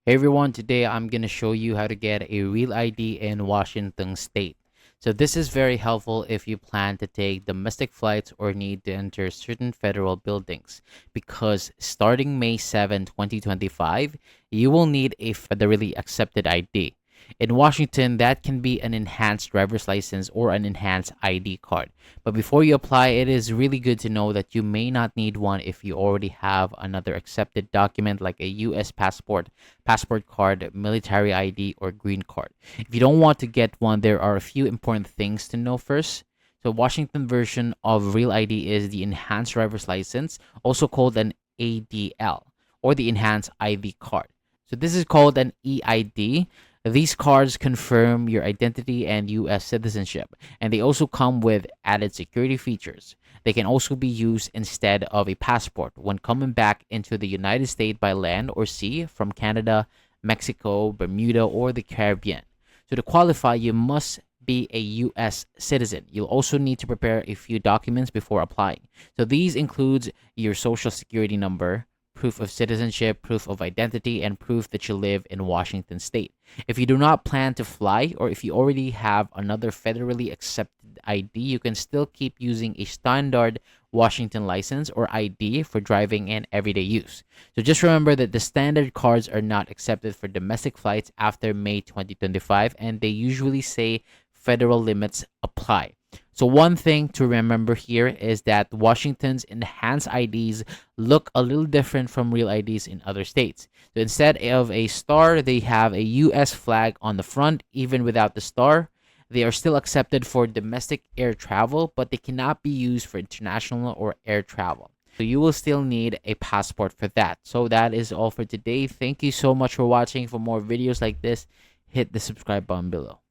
Hey everyone, today I'm going to show you how to get a real ID in Washington state. So this is very helpful if you plan to take domestic flights or need to enter certain federal buildings because starting May 7, 2025, you will need a federally accepted ID. In Washington, that can be an enhanced driver's license or an enhanced ID card. But before you apply, it is really good to know that you may not need one if you already have another accepted document like a US passport, passport card, military ID, or green card. If you don't want to get one, there are a few important things to know first. So, Washington version of Real ID is the Enhanced Driver's License, also called an ADL, or the Enhanced ID card. So, this is called an EID. These cards confirm your identity and US citizenship, and they also come with added security features. They can also be used instead of a passport when coming back into the United States by land or sea from Canada, Mexico, Bermuda, or the Caribbean. So to qualify, you must be a US citizen. You'll also need to prepare a few documents before applying. So these includes your social security number, proof of citizenship, proof of identity, and proof that you live in Washington state. If you do not plan to fly or if you already have another federally accepted ID, you can still keep using a standard Washington license or ID for driving and everyday use. So just remember that the standard cards are not accepted for domestic flights after May 2025, and they usually say federal limits apply. So one thing to remember here is that Washington's enhanced IDs look a little different from real IDs in other states. So instead of a star, they have a US flag on the front. Even without the star, they are still accepted for domestic air travel, but they cannot be used for international or air travel. So you will still need a passport for that. So that is all for today. Thank you so much for watching. For more videos like this, hit the subscribe button below.